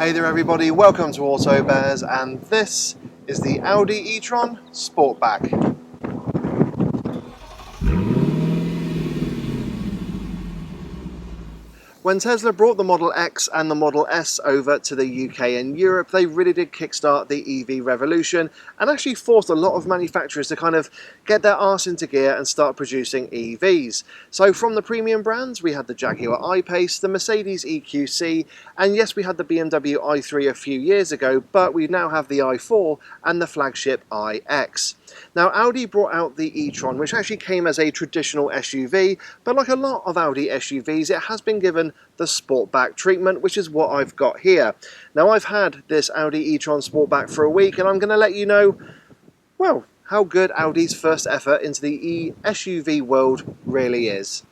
Hey there everybody, welcome to Auto Bears, and this is the Audi e-tron Sportback. When Tesla brought the Model X and the Model S over to the UK and Europe, they really did kickstart the EV revolution and actually forced a lot of manufacturers to kind of get their arse into gear and start producing EVs. So from the premium brands, we had the Jaguar I-Pace, the Mercedes EQC, and yes, we had the BMW i3 a few years ago, but we now have the i4 and the flagship iX. Now, Audi brought out the e-tron, which actually came as a traditional SUV, but like a lot of Audi SUVs, it has been given the Sportback treatment, which is what I've got here. Now, I've had this Audi e-tron Sportback for a week, and I'm going to let you know, well, how good Audi's first effort into the SUV world really is.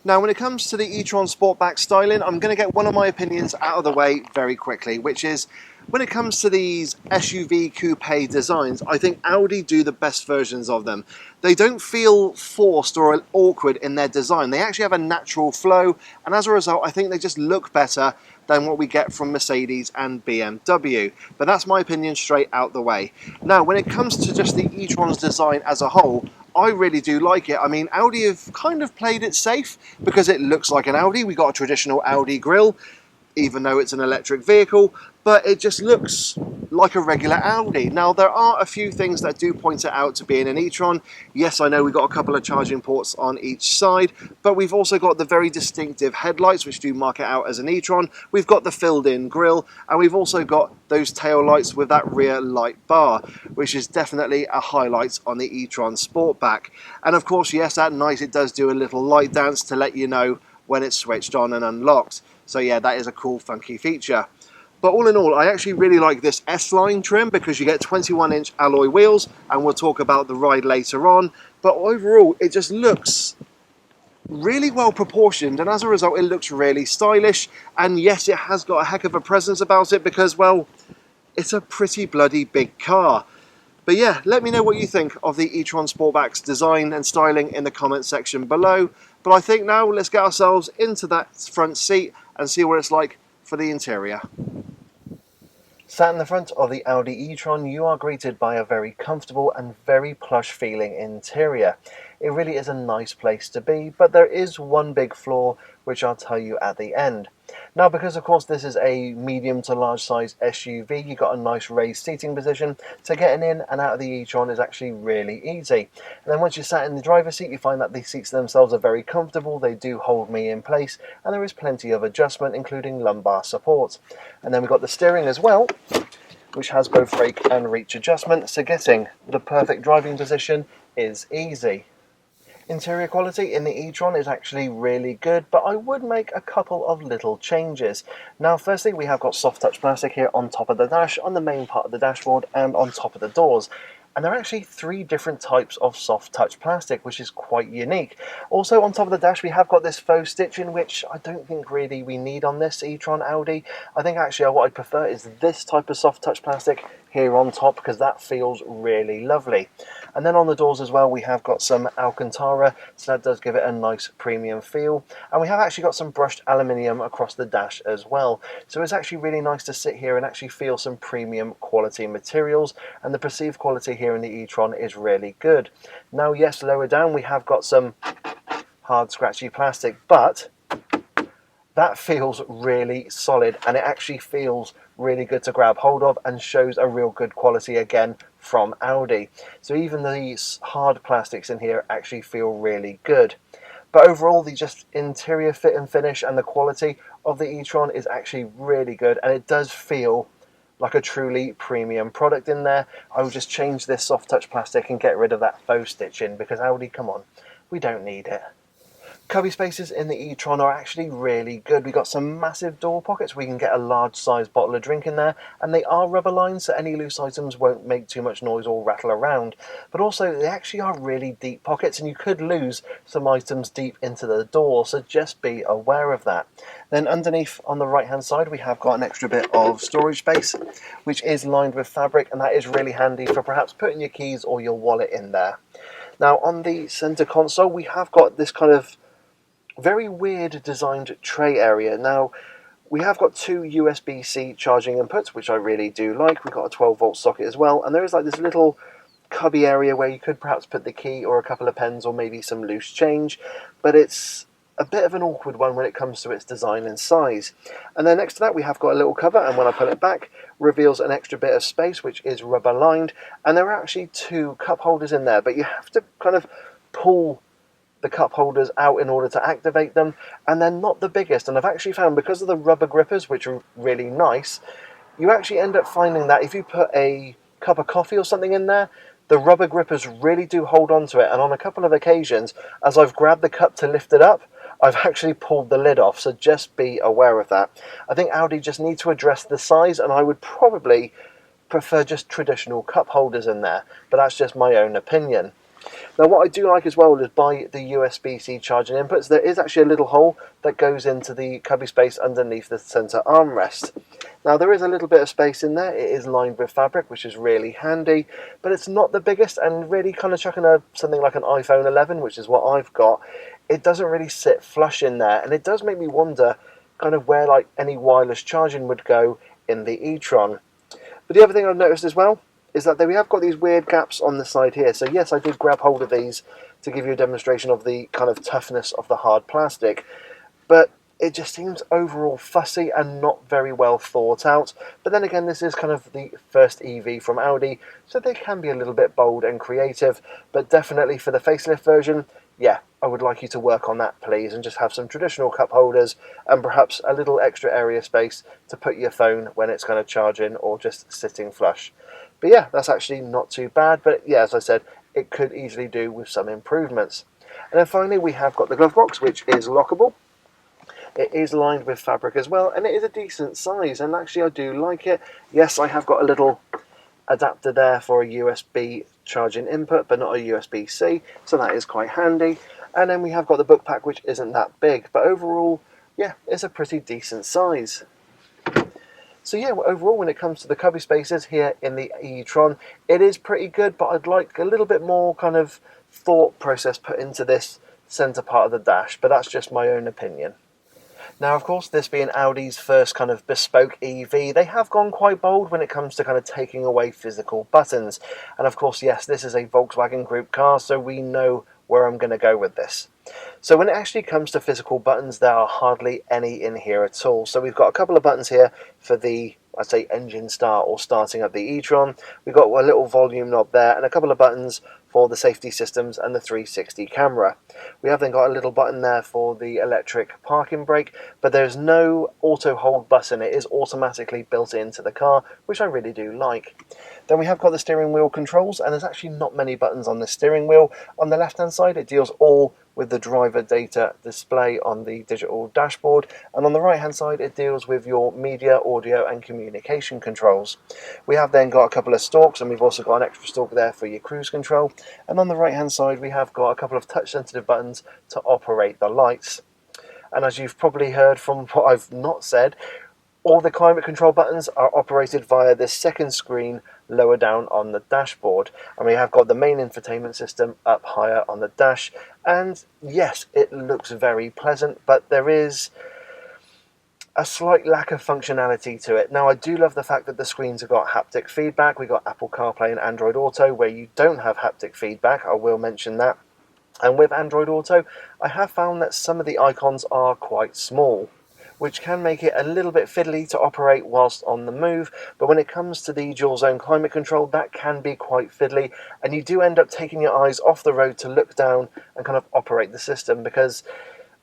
Now, when it comes to the e-tron Sportback styling, I'm going to get one of my opinions out of the way very quickly, which is when it comes to these SUV coupe designs, I think Audi do the best versions of them. They don't feel forced or awkward in their design. They actually have a natural flow, and as a result, I think they just look better than what we get from Mercedes and BMW. But that's my opinion straight out the way. Now, when it comes to just the e-tron's design as a whole, I really do like it. I mean, Audi have kind of played it safe because it looks like an Audi. We got a traditional Audi grille, even though it's an electric vehicle, but it just looks like a regular Audi. Now, there are a few things that do point it out to being an e-tron. Yes, I know we've got a couple of charging ports on each side, but we've also got the very distinctive headlights, which do mark it out as an e-tron. We've got the filled-in grille, and we've also got those tail lights with that rear light bar, which is definitely a highlight on the e-tron Sportback. And of course, yes, at night it does do a little light dance to let you know when it's switched on and unlocked. So yeah, that is a cool, funky feature. But all in all, I actually really like this S-line trim because you get 21-inch alloy wheels, and we'll talk about the ride later on. But overall, it just looks really well proportioned, and as a result, it looks really stylish. And yes, it has got a heck of a presence about it because, well, it's a pretty bloody big car. But yeah, let me know what you think of the e-tron Sportback's design and styling in the comment section below. But I think now let's get ourselves into that front seat and see what it's like for the interior. Sat in the front of the Audi e-tron, you are greeted by a very comfortable and very plush feeling interior. It really is a nice place to be, but there is one big flaw which I'll tell you at the end. Now, because of course this is a medium to large size SUV, you've got a nice raised seating position, so getting in and out of the e-tron is actually really easy. And then once you're sat in the driver's seat, you find that the seats themselves are very comfortable. They do hold me in place, and there is plenty of adjustment, including lumbar support. And then we've got the steering as well, which has both brake and reach adjustment, so getting the perfect driving position is easy. Interior quality in the e-tron is actually really good, but I would make a couple of little changes. Now, firstly, we have got soft touch plastic here on top of the dash, on the main part of the dashboard, and on top of the doors. And there are actually 3 different types of soft touch plastic, which is quite unique. Also, on top of the dash, we have got this faux stitching, which I don't think really we need on this e-tron Audi. I think actually what I'd prefer is this type of soft touch plastic here on top, because that feels really lovely. And then on the doors as well, we have got some Alcantara, so that does give it a nice premium feel. And we have actually got some brushed aluminium across the dash as well. So it's actually really nice to sit here and actually feel some premium quality materials, and the perceived quality here in the e-tron is really good. Now, yes, lower down we have got some hard scratchy plastic, but that feels really solid, and it actually feels really good to grab hold of and shows a real good quality again from Audi. So even these hard plastics in here actually feel really good. But overall, the just interior fit and finish and the quality of the e-tron is actually really good, and it does feel like a truly premium product in there. I will just change this soft touch plastic and get rid of that faux stitching because Audi, come on, we don't need it. Cubby spaces in the e-tron are actually really good. We've got some massive door pockets. We can get a large size bottle of drink in there, and they are rubber lined, so any loose items won't make too much noise or rattle around. But also, they actually are really deep pockets, and you could lose some items deep into the door, so just be aware of that. Then underneath on the right hand side, we have got an extra bit of storage space, which is lined with fabric, and that is really handy for perhaps putting your keys or your wallet in there. Now, on the center console, we have got this kind of very weird designed tray area. Now, We have got two USB-C charging inputs, which I really do like. We've got a 12-volt socket as well, and there is like this little cubby area where you could perhaps put the key or a couple of pens or maybe some loose change, but it's a bit of an awkward one when it comes to its design and size. And then next to that we have got a little cover, and when I pull it back, reveals an extra bit of space which is rubber lined, and there are actually two cup holders in there, but you have to kind of pull the cup holders out in order to activate them, and they're not the biggest. And I've actually found, because of the rubber grippers, which are really nice, you actually end up finding that if you put a cup of coffee or something in there, the rubber grippers really do hold on to it. And on a couple of occasions, as I've grabbed the cup to lift it up, I've actually pulled the lid off, so just be aware of that. I think Audi just need to address the size, and I would probably prefer just traditional cup holders in there, but that's just my own opinion. Now what I do like as well is by the USB-C charging inputs, there is actually a little hole that goes into the cubby space underneath the centre armrest. Now there is a little bit of space in there, it is lined with fabric, which is really handy, but it's not the biggest, and really kind of chucking something like an iPhone 11, which is what I've got, it doesn't really sit flush in there, and it does make me wonder kind of where like any wireless charging would go in the e-tron. But the other thing I've noticed as well is that we have got these weird gaps on the side here. So yes, I did grab hold of these to give you a demonstration of the kind of toughness of the hard plastic, but it just seems overall fussy and not very well thought out. But then again, this is kind of the first EV from Audi, so they can be a little bit bold and creative, but definitely for the facelift version, yeah, I would like you to work on that, please, and just have some traditional cup holders and perhaps a little extra area space to put your phone when it's kind of charging or just sitting flush. But yeah, that's actually not too bad, but yeah, as I said, it could easily do with some improvements. And then finally we have got the glove box, which is lockable. It is lined with fabric as well, and it is a decent size, and actually I do like it. Yes, I have got a little adapter there for a USB charging input, but not a USB-C, so that is quite handy. And then we have got the book pack, which isn't that big, but overall, yeah, it's a pretty decent size. So yeah, overall when it comes to the cubby spaces here in the e-tron, it is pretty good, but I'd like a little bit more kind of thought process put into this centre part of the dash, but that's just my own opinion. Now, of course, this being Audi's first kind of bespoke EV, they have gone quite bold when it comes to kind of taking away physical buttons. And of course, yes, this is a Volkswagen Group car, so we know where I'm going to go with this. So when it actually comes to physical buttons, there are hardly any in here at all. So we've got a couple of buttons here for the, I'd say, engine start or starting up the e-tron. We've got a little volume knob there and a couple of buttons for the safety systems and the 360 camera. We have then got a little button there for the electric parking brake, but there's no auto hold button. It is automatically built into the car, which I really do like. Then we have got the steering wheel controls, and there's actually not many buttons on the steering wheel. On the left hand side it deals all with the driver data display on the digital dashboard, and on the right hand side it deals with your media, audio and communication controls. We have then got a couple of stalks, and we've also got an extra stalk there for your cruise control, and on the right hand side we have got a couple of touch sensitive buttons to operate the lights. And as you've probably heard from what I've not said, all the climate control buttons are operated via this second screen lower down on the dashboard, and we have got the main infotainment system up higher on the dash. And yes, it looks very pleasant, but there is a slight lack of functionality to it. Now, I do love the fact that the screens have got haptic feedback. We've got Apple CarPlay and Android Auto, where you don't have haptic feedback. I will mention that. And with Android Auto, I have found that some of the icons are quite small, which can make it a little bit fiddly to operate whilst on the move. But when it comes to the dual zone climate control, that can be quite fiddly, and you do end up taking your eyes off the road to look down and kind of operate the system, because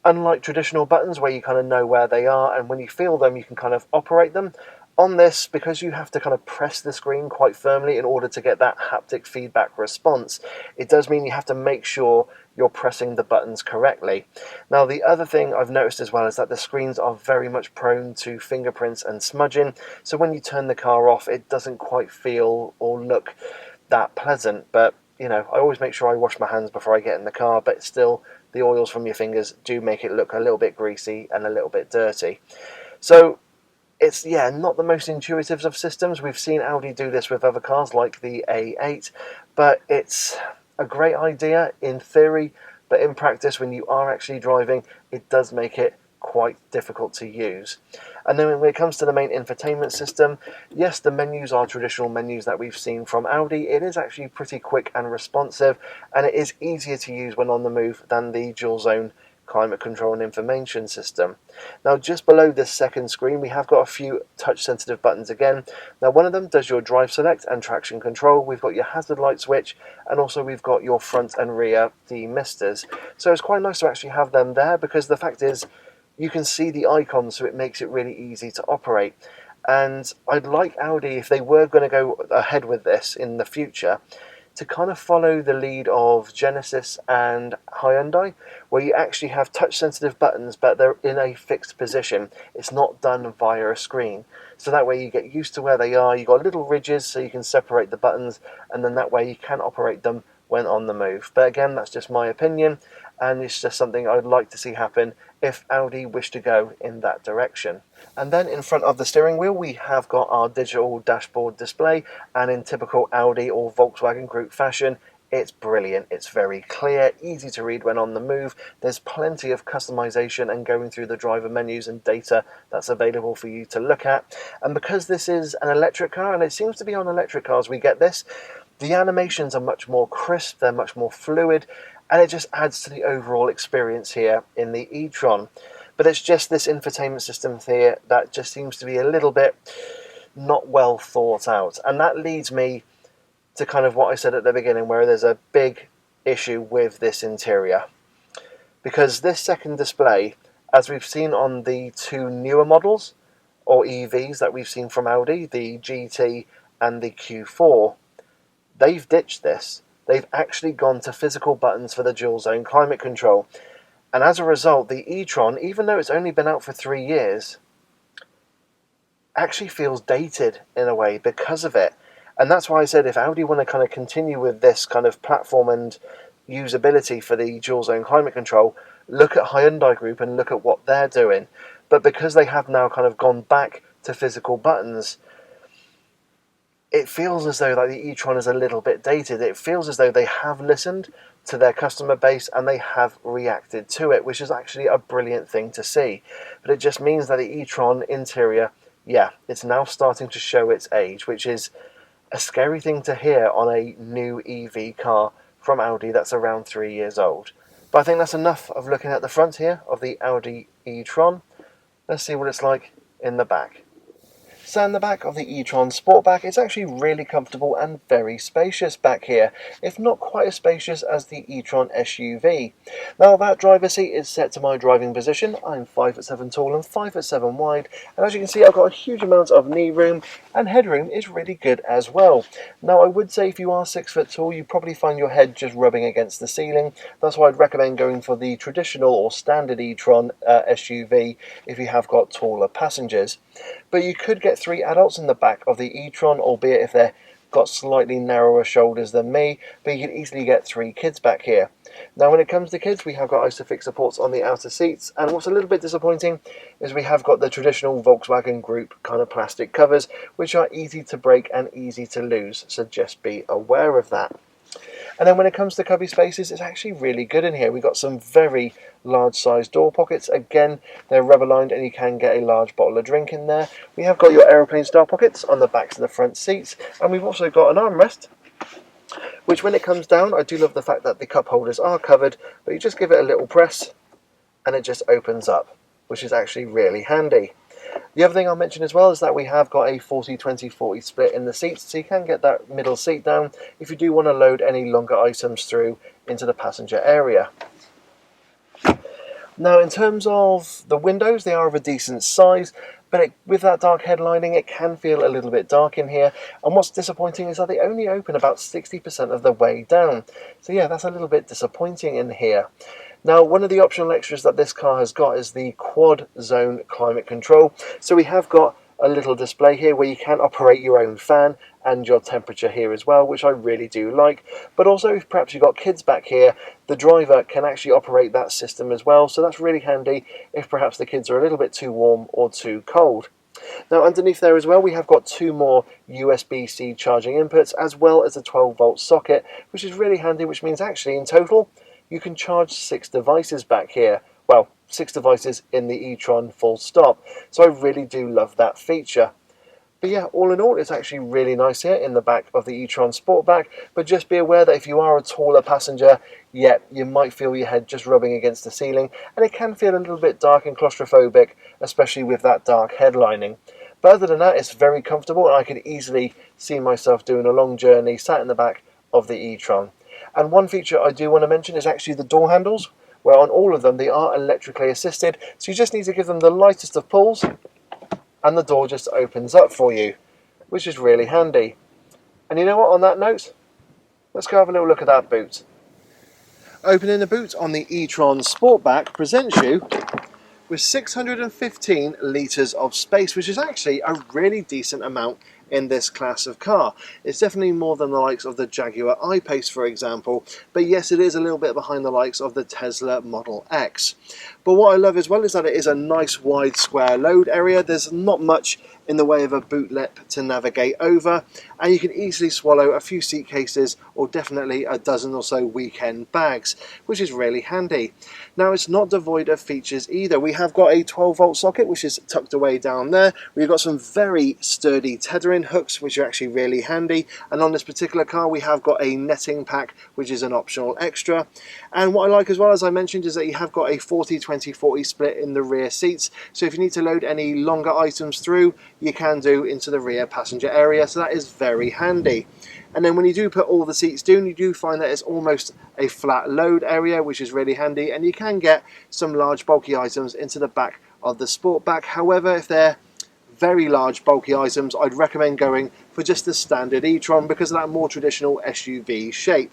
unlike traditional buttons where you kind of know where they are and when you feel them you can kind of operate them, on this, because you have to kind of press the screen quite firmly in order to get that haptic feedback response, it does mean you have to make sure you're pressing the buttons correctly. Now, the other thing I've noticed as well is that the screens are very much prone to fingerprints and smudging, so when you turn the car off it doesn't quite feel or look that pleasant. But you know, I always make sure I wash my hands before I get in the car, but still the oils from your fingers do make it look a little bit greasy and a little bit dirty. So it's, yeah, not the most intuitive of systems. We've seen Audi do this with other cars like the A8, but it's a great idea in theory, but in practice when you are actually driving it does make it quite difficult to use. And then when it comes to the main infotainment system, yes, the menus are traditional menus that we've seen from Audi. It is actually pretty quick and responsive, and it is easier to use when on the move than the dual zone climate control and information system. Now just below this second screen we have got a few touch sensitive buttons again. Now one of them does your drive select and traction control. We've got your hazard light switch, and also we've got your front and rear demisters. So it's quite nice to actually have them there, because the fact is you can see the icons, so it makes it really easy to operate. And I'd like Audi, if they were going to go ahead with this in the future, to kind of follow the lead of Genesis and Hyundai, where you actually have touch sensitive buttons but they're in a fixed position. It's not done via a screen, so that way you get used to where they are. You've got little ridges so you can separate the buttons, and then that way you can operate them when on the move. But again, that's just my opinion, and it's just something I'd like to see happen if Audi wish to go in that direction. And then in front of the steering wheel we have got our digital dashboard display, and in typical Audi or Volkswagen Group fashion, it's brilliant. It's very clear, easy to read when on the move. There's plenty of customization and going through the driver menus and data that's available for you to look at. And because this is an electric car, and it seems to be on electric cars we get this, the animations are much more crisp, they're much more fluid, and it just adds to the overall experience here in the e-tron. But it's just this infotainment system here that just seems to be a little bit not well thought out. And that leads me to kind of what I said at the beginning, where there's a big issue with this interior. Because this second display, as we've seen on the two newer models, or EVs that we've seen from Audi, the GT and the Q4, they've ditched this. They've actually gone to physical buttons for the dual zone climate control. And as a result, the e-tron, even though it's only been out for 3 years, actually feels dated in a way because of it. And that's why I said if Audi want to kind of continue with this kind of platform and usability for the dual zone climate control, look at Hyundai Group and look at what they're doing. But because they have now kind of gone back to physical buttons, it feels as though like the e-tron is a little bit dated. It feels as though they have listened to their customer base and they have reacted to it, which is actually a brilliant thing to see. But it just means that the e-tron interior, yeah, it's now starting to show its age, which is a scary thing to hear on a new EV car from Audi that's around 3 years old. But I think that's enough of looking at the front here of the Audi e-tron. Let's see what it's like in the back. So in the back of the e-tron Sportback, it's actually really comfortable and very spacious back here, if not quite as spacious as the e-tron SUV. Now that driver's seat is set to my driving position. I'm 5'7" tall and 5'7" wide, and as you can see I've got a huge amount of knee room, and headroom is really good as well. Now I would say if you are 6 foot tall, you probably find your head just rubbing against the ceiling. That's why I'd recommend going for the traditional or standard e-tron SUV if you have got taller passengers. But you could get 3 adults in the back of the e-tron, albeit if they've got slightly narrower shoulders than me, but you could easily get 3 kids back here. Now when it comes to kids, we have got ISOFIX supports on the outer seats, and what's a little bit disappointing is we have got the traditional Volkswagen Group kind of plastic covers, which are easy to break and easy to lose, so just be aware of that. And then when it comes to cubby spaces, it's actually really good in here. We've got some very large sized door pockets. Again, they're rubber lined and you can get a large bottle of drink in there. We have got your aeroplane style pockets on the backs of the front seats, and we've also got an armrest, which when it comes down, I do love the fact that the cup holders are covered, but you just give it a little press and it just opens up, which is actually really handy. The other thing I'll mention as well is that we have got a 40-20-40 split in the seats, so you can get that middle seat down if you do want to load any longer items through into the passenger area. Now in terms of the windows, they are of a decent size, but with that dark headlining it can feel a little bit dark in here, and what's disappointing is that they only open about 60% of the way down. So yeah, that's a little bit disappointing in here. Now, one of the optional extras that this car has got is the quad zone climate control. So we have got a little display here where you can operate your own fan and your temperature here as well, which I really do like. But also, if perhaps you've got kids back here, the driver can actually operate that system as well. So that's really handy if perhaps the kids are a little bit too warm or too cold. Now underneath there as well, we have got 2 more USB-C charging inputs, as well as a 12-volt socket, which is really handy, which means actually in total you can charge 6 devices back here. Well, 6 devices in the e-tron full stop. So I really do love that feature. But yeah, all in all, it's actually really nice here in the back of the e-tron Sportback. But just be aware that if you are a taller passenger, yeah, you might feel your head just rubbing against the ceiling, and it can feel a little bit dark and claustrophobic, especially with that dark headlining. But other than that, it's very comfortable, and I could easily see myself doing a long journey sat in the back of the e-tron. And one feature I do want to mention is actually the door handles, where on all of them they are electrically assisted, so you just need to give them the lightest of pulls, and the door just opens up for you, which is really handy. And you know what, on that note, let's go have a little look at that boot. Opening the boot on the e-tron Sportback presents you with 615 litres of space, which is actually a really decent amount in this class of car. It's definitely more than the likes of the Jaguar I-Pace, for example, but yes, it is a little bit behind the likes of the Tesla Model X. But what I love as well is that it is a nice wide square load area. There's not much in the way of a boot lip to navigate over, and you can easily swallow a few seat cases or definitely a dozen or so weekend bags, which is really handy. Now, it's not devoid of features either. We have got a 12-volt socket, which is tucked away down there. We've got some very sturdy tethering hooks, which are actually really handy, and on this particular car we have got a netting pack, which is an optional extra. And what I like as well, as I mentioned, is that you have got a 40-20-40 split in the rear seats, so if you need to load any longer items through, you can do into the rear passenger area, so that is very handy. And then when you do put all the seats down, you do find that it's almost a flat load area, which is really handy, and you can get some large bulky items into the back of the Sportback. However, if they're very large bulky items, I'd recommend going for just the standard e-tron because of that more traditional SUV shape.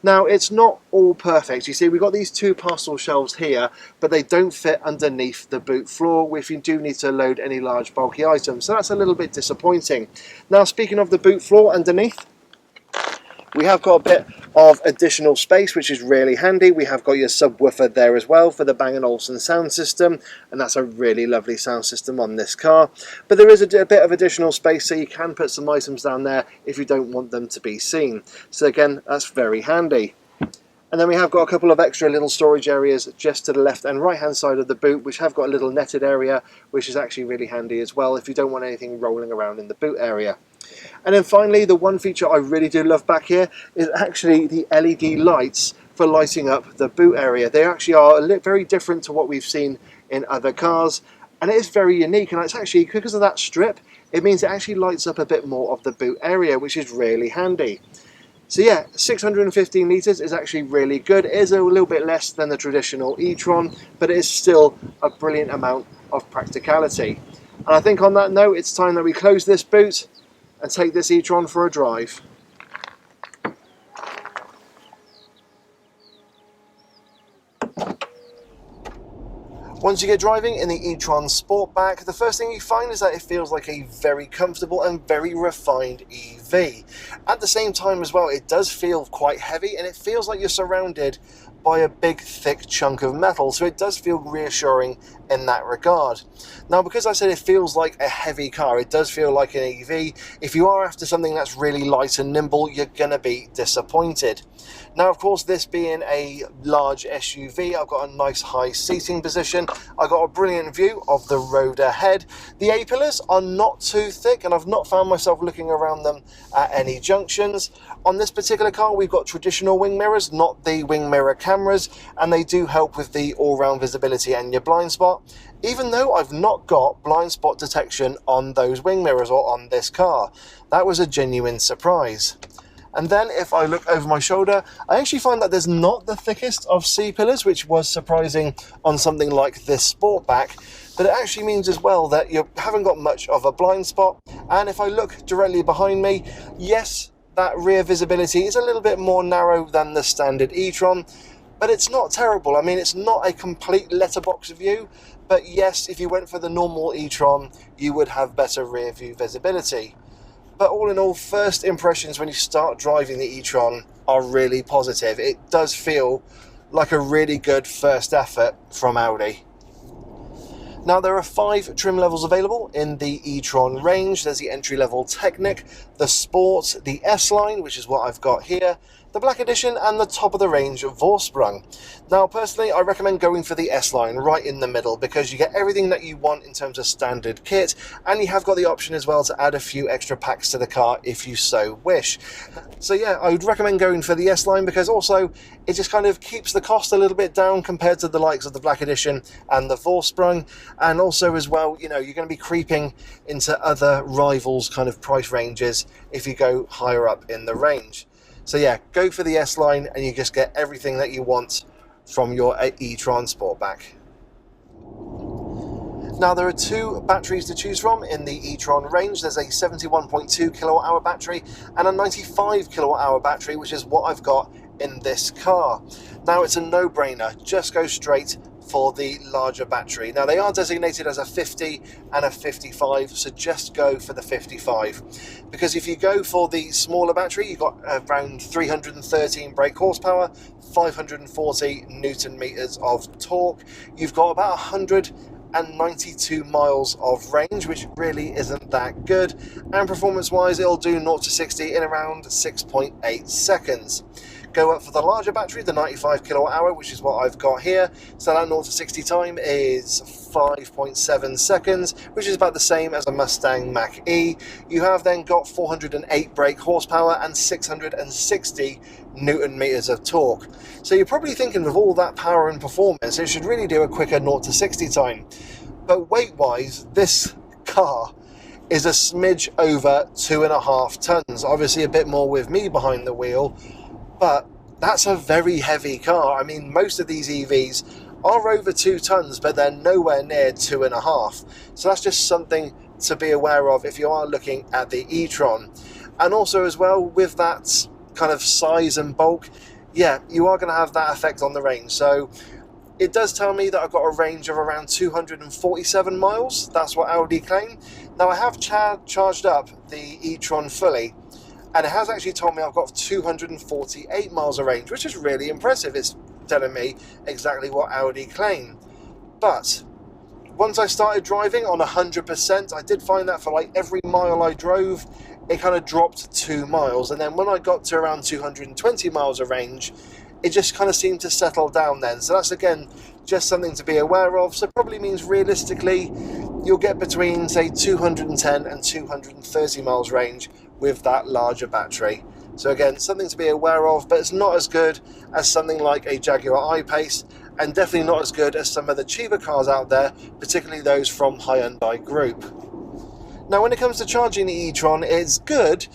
Now, it's not all perfect. You see, we've got these two parcel shelves here, but they don't fit underneath the boot floor if you do need to load any large bulky items. So that's a little bit disappointing. Now, speaking of the boot floor underneath, we have got a bit of additional space, which is really handy. We have got your subwoofer there as well for the Bang & Olufsen sound system, and that's a really lovely sound system on this car. But there is a bit of additional space, so you can put some items down there if you don't want them to be seen. So again, that's very handy. And then we have got a couple of extra little storage areas just to the left and right hand side of the boot, which have got a little netted area, which is actually really handy as well if you don't want anything rolling around in the boot area. And then finally, the one feature I really do love back here is actually the LED lights for lighting up the boot area. They actually are very different to what we've seen in other cars, and it is very unique, and it's actually, because of that strip, it means it actually lights up a bit more of the boot area, which is really handy. So yeah, 615 litres is actually really good. It is a little bit less than the traditional e-tron, but it is still a brilliant amount of practicality. And I think on that note, it's time that we close this boot and take this e-tron for a drive. Once you get driving in the e-tron Sportback, the first thing you find is that it feels like a very comfortable and very refined EV. At the same time as well, it does feel quite heavy, and it feels like you're surrounded by a big thick chunk of metal, so it does feel reassuring in that regard. Now, because I said it feels like a heavy car, it does feel like an EV. If you are after something that's really light and nimble, you're gonna be disappointed. Now, of course, this being a large SUV, I've got a nice high seating position. I've got a brilliant view of the road ahead. The A-pillars are not too thick, and I've not found myself looking around them at any junctions. On this particular car, we've got traditional wing mirrors, not the wing mirror cameras, and they do help with the all-round visibility and your blind spot, even though I've not got blind spot detection on those wing mirrors or on this car. That was a genuine surprise. And then if I look over my shoulder, I actually find that there's not the thickest of C-pillars, which was surprising on something like this Sportback, but it actually means as well that you haven't got much of a blind spot. And if I look directly behind me, yes, that rear visibility is a little bit more narrow than the standard e-tron, but it's not terrible. I mean, it's not a complete letterbox view, but yes, if you went for the normal e-tron, you would have better rear view visibility. But all in all, first impressions when you start driving the e-tron are really positive. It does feel like a really good first effort from Audi. Now, there are 5 trim levels available in the e-tron range. There's the entry-level Technic, the Sport, the S-Line, which is what I've got here, the Black Edition and the top of the range Vorsprung. Now personally I recommend going for the S-Line right in the middle, because you get everything that you want in terms of standard kit, and you have got the option as well to add a few extra packs to the car if you so wish. So yeah, I would recommend going for the S-Line, because also it just kind of keeps the cost a little bit down compared to the likes of the Black Edition and the Vorsprung, and also as well, you know, you're going to be creeping into other rivals kind of price ranges if you go higher up in the range. So yeah, go for the S-Line and you just get everything that you want from your e-tron Sportback. Now there are two batteries to choose from in the e-tron range. There's a 71.2 kilowatt hour battery and a 95 kilowatt hour battery, which is what I've got in this car. Now it's a no-brainer, just go straight for the larger battery. Now they are designated as a 50 and a 55, so just go for the 55, because if you go for the smaller battery, you've got around 313 brake horsepower, 540 newton meters of torque, you've got about 192 miles of range, which really isn't that good, and performance wise it'll do 0 to 60 in around 6.8 seconds. Go up for the larger battery, the 95 kilowatt hour, which is what I've got here. So that 0 to 60 time is 5.7 seconds, which is about the same as a Mustang Mach-E. You have then got 408 brake horsepower and 660 newton meters of torque. So you're probably thinking, with all that power and performance, it should really do a quicker 0 to 60 time. But weight-wise, this car is a smidge over 2.5 tons. Obviously a bit more with me behind the wheel, but that's a very heavy car. I mean, most of these EVs are over 2 tons, but they're nowhere near 2.5. So that's just something to be aware of if you are looking at the e-tron. And also as well, with that kind of size and bulk, yeah, you are going to have that effect on the range. So it does tell me that I've got a range of around 247 miles. That's what Audi claim. Now I have charged up the e-tron fully, and it has actually told me I've got 248 miles of range, which is really impressive. It's telling me exactly what Audi claim. But once I started driving on 100%, I did find that for like every mile I drove, it kind of dropped 2 miles. And then when I got to around 220 miles of range, it just kind of seemed to settle down then. So that's, again, just something to be aware of. So probably means realistically, you'll get between, say, 210 and 230 miles range with that larger battery. So again, something to be aware of, but it's not as good as something like a Jaguar I-Pace, and definitely not as good as some of the cheaper cars out there, particularly those from Hyundai Group. Now when it comes to charging the e-tron, it's good,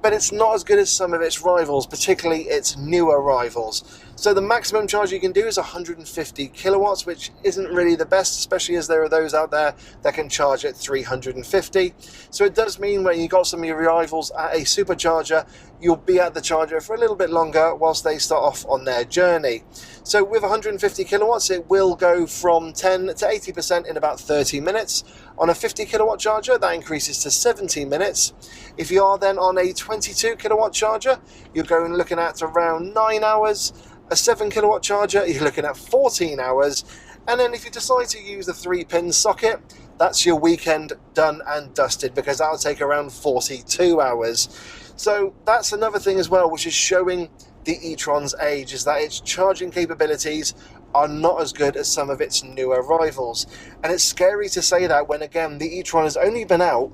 but it's not as good as some of its rivals, particularly its newer rivals. So the maximum charge you can do is 150 kilowatts, which isn't really the best, especially as there are those out there that can charge at 350. So it does mean when you got some of your rivals at a supercharger, you'll be at the charger for a little bit longer whilst they start off on their journey. So with 150 kilowatts, it will go from 10 to 80% in about 30 minutes. On a 50 kilowatt charger, that increases to 70 minutes. If you are then on a 22 kilowatt charger, you're going looking at around 9 hours. A 7 kilowatt charger, you're looking at 14 hours. And then if you decide to use the 3-pin socket, that's your weekend done and dusted, because that'll take around 42 hours. So that's another thing as well, which is showing the e-tron's age, is that its charging capabilities are not as good as some of its newer rivals. And it's scary to say that when, again, the e-tron has only been out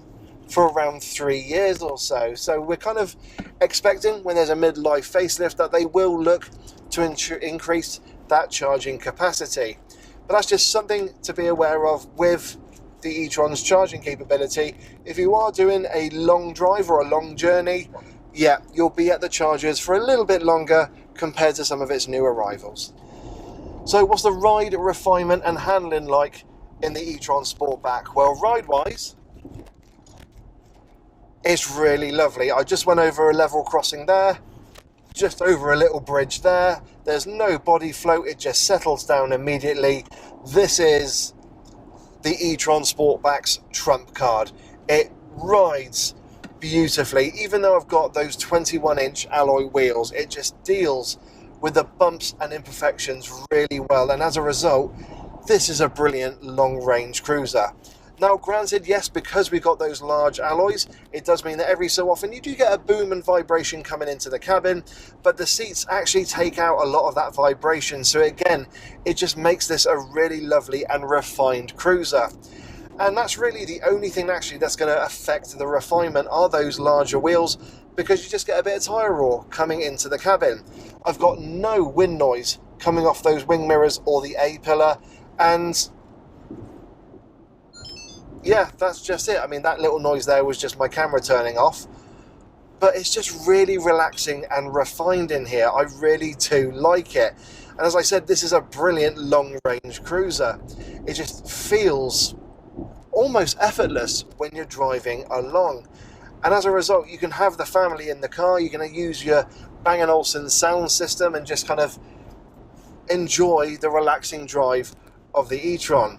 for around 3 years or so. So we're kind of expecting, when there's a mid-life facelift, that they will look to increase that charging capacity. But that's just something to be aware of with the e-tron's charging capability. If you are doing a long drive or a long journey, yeah, you'll be at the chargers for a little bit longer compared to some of its newer rivals. So what's the ride, refinement and handling like in the e-tron Sportback? Well, ride-wise, it's really lovely. I just went over a level crossing there, just over a little bridge there. There's no body float, it just settles down immediately. This is the e-tron Sportback's trump card. It rides beautifully. Even though I've got those 21-inch alloy wheels, it just deals with the bumps and imperfections really well, and as a result, this is a brilliant long-range cruiser. Now granted, yes, because we've got those large alloys, it does mean that every so often you do get a boom and vibration coming into the cabin, but the seats actually take out a lot of that vibration. So again, it just makes this a really lovely and refined cruiser. And that's really the only thing actually that's going to affect the refinement are those larger wheels, because you just get a bit of tyre roar coming into the cabin. I've got no wind noise coming off those wing mirrors or the A-pillar, and yeah, that's just it. I mean, that little noise there was just my camera turning off, but it's just really relaxing and refined in here. I really do like it. And as I said, this is a brilliant long-range cruiser. It just feels almost effortless when you're driving along. And as a result, you can have the family in the car, you're going to use your Bang & Olufsen sound system and just kind of enjoy the relaxing drive of the e-tron.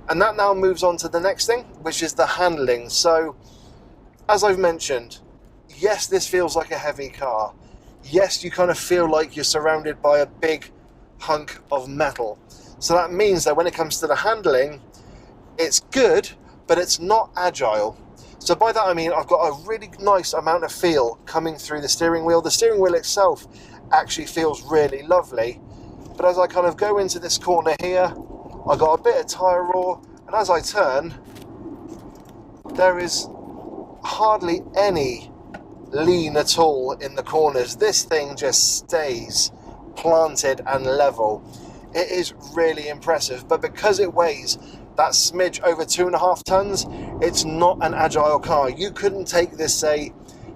And that now moves on to the next thing, which is the handling. So, as I've mentioned, yes, this feels like a heavy car. Yes, you kind of feel like you're surrounded by a big hunk of metal. So that means that when it comes to the handling, it's good, but it's not agile. So by that I mean I've got a really nice amount of feel coming through the steering wheel. The steering wheel itself actually feels really lovely. But as I kind of go into this corner here, I got a bit of tyre roar, and as I turn, there is hardly any lean at all in the corners. This thing just stays planted and level. It is really impressive, but because it weighs that smidge over 2.5 tons, it's not an agile car. You couldn't take this, say,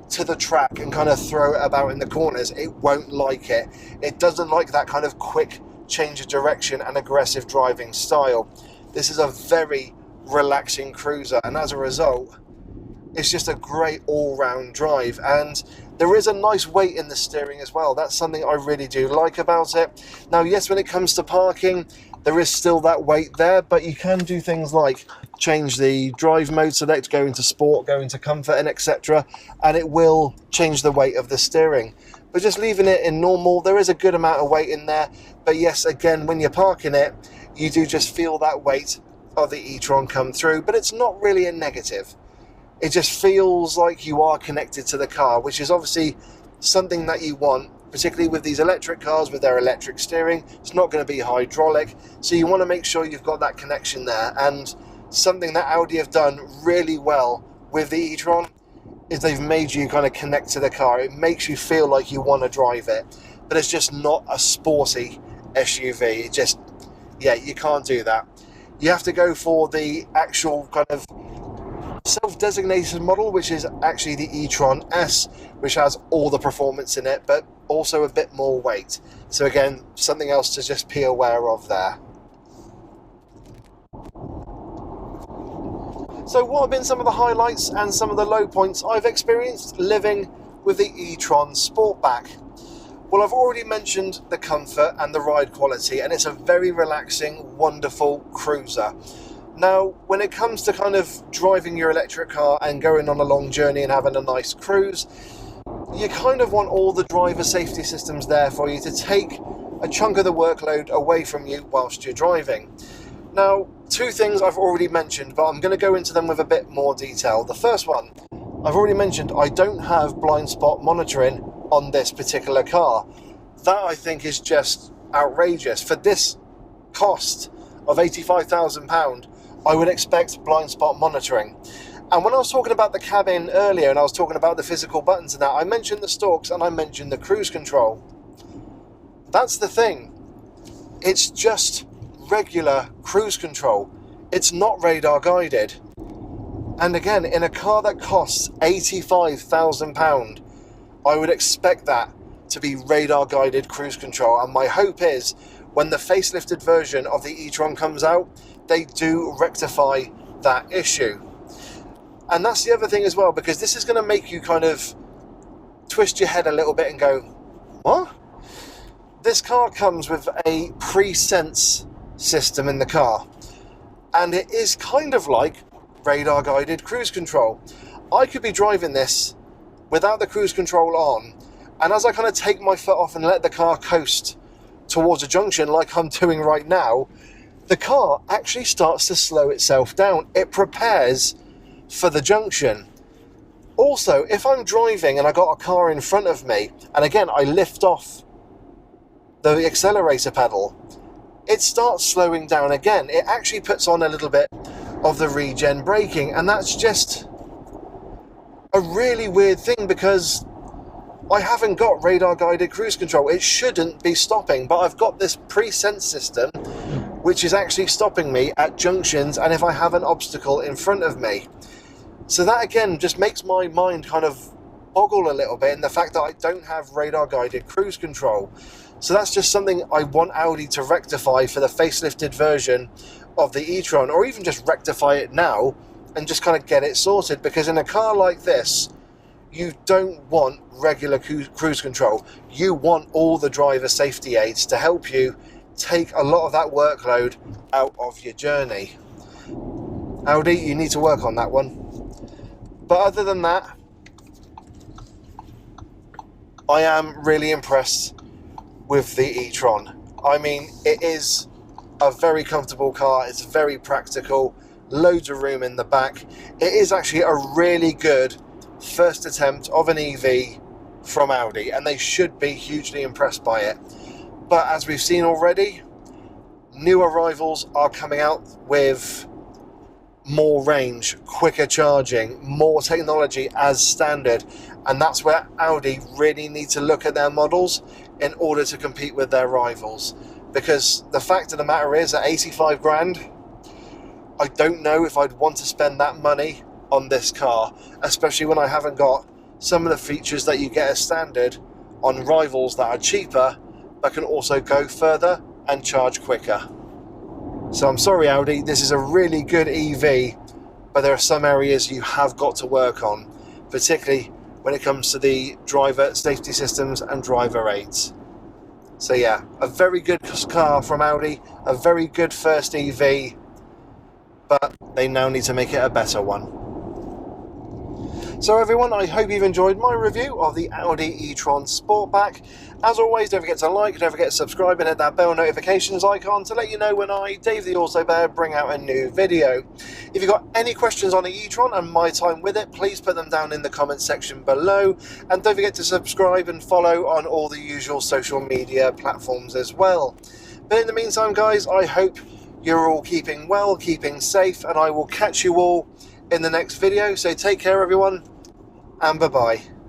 to the track and kind of throw it about in the corners. It won't like it. It doesn't like that kind of quick change of direction and aggressive driving style. This is a very relaxing cruiser, and as a result, it's just a great all-round drive. And there is a nice weight in the steering as well. That's something I really do like about it. Now, yes, when it comes to parking, there is still that weight there, but you can do things like change the drive mode select, go into sport, go into comfort, and etc. And it will change the weight of the steering. But just leaving it in normal, there is a good amount of weight in there. But yes, again, when you're parking it, you do just feel that weight of the e-tron come through, but it's not really a negative. It just feels like you are connected to the car, which is obviously something that you want, particularly with these electric cars with their electric steering. It's not going to be hydraulic, so you want to make sure you've got that connection there. And something that Audi have done really well with the e-tron is they've made you kind of connect to the car. It makes you feel like you want to drive it, but it's just not a sporty SUV. It just, yeah, you can't do that. You have to go for the actual kind of self-designated model, which is actually the e-tron S, which has all the performance in it, but also a bit more weight. So again, something else to just be aware of there. So what have been some of the highlights and some of the low points I've experienced living with the e-tron Sportback? Well, I've already mentioned the comfort and the ride quality, and it's a very relaxing, wonderful cruiser. Now, when it comes to kind of driving your electric car and going on a long journey and having a nice cruise, you kind of want all the driver safety systems there for you to take a chunk of the workload away from you whilst you're driving. Now, two things I've already mentioned, but I'm going to go into them with a bit more detail. The first one, I've already mentioned I don't have blind spot monitoring on this particular car. That, I think, is just outrageous. For this cost of £85,000, I would expect blind spot monitoring. And when I was talking about the cabin earlier and I was talking about the physical buttons and that, I mentioned the stalks and I mentioned the cruise control. That's the thing. It's just regular cruise control. It's not radar guided. And again, in a car that costs £85,000, I would expect that to be radar guided cruise control. And my hope is when the facelifted version of the e-tron comes out, they do rectify that issue. And that's the other thing as well, because this is going to make you kind of twist your head a little bit and go, what? This car comes with a pre-sense system in the car, and it is kind of like radar guided cruise control. I could be driving this without the cruise control on, and as I kind of take my foot off and let the car coast towards a junction like I'm doing right now, the car actually starts to slow itself down. It prepares for the junction. Also, if I'm driving and I got a car in front of me, and again, I lift off the accelerator pedal, it starts slowing down again. It actually puts on a little bit of the regen braking, and that's just a really weird thing because I haven't got radar guided cruise control. It shouldn't be stopping, but I've got this pre-sense system which is actually stopping me at junctions and if I have an obstacle in front of me. So that again just makes my mind kind of boggle a little bit in the fact that I don't have radar guided cruise control. So that's just something I want Audi to rectify for the facelifted version of the e-tron, or even just rectify it now and just kind of get it sorted, because in a car like this you don't want regular cruise control. You want all the driver safety aids to help you take a lot of that workload out of your journey. Audi, you need to work on that one. But other than that, I am really impressed with the e-tron. I mean, it is a very comfortable car. It's very practical, loads of room in the back. It is actually a really good first attempt of an EV from Audi, and they should be hugely impressed by it. But as we've seen already, new arrivals are coming out with more range, quicker charging, more technology as standard, and that's where Audi really need to look at their models in order to compete with their rivals. Because the fact of the matter is, at 85 grand, I don't know if I'd want to spend that money on this car, especially when I haven't got some of the features that you get as standard on rivals that are cheaper but can also go further and charge quicker. So I'm sorry Audi, this is a really good EV, but there are some areas you have got to work on, particularly when it comes to the driver safety systems and driver aids. So yeah, a very good car from Audi, a very good first EV, but they now need to make it a better one. So everyone, I hope you've enjoyed my review of the Audi e-tron Sportback. As always, don't forget to like, don't forget to subscribe and hit that bell notifications icon to let you know when I, Dave the Auto Bear, bring out a new video. If you've got any questions on the e-tron and my time with it, please put them down in the comments section below. And don't forget to subscribe and follow on all the usual social media platforms as well. But in the meantime, guys, I hope you're all keeping well, keeping safe, and I will catch you all in the next video. So take care everyone, and bye bye.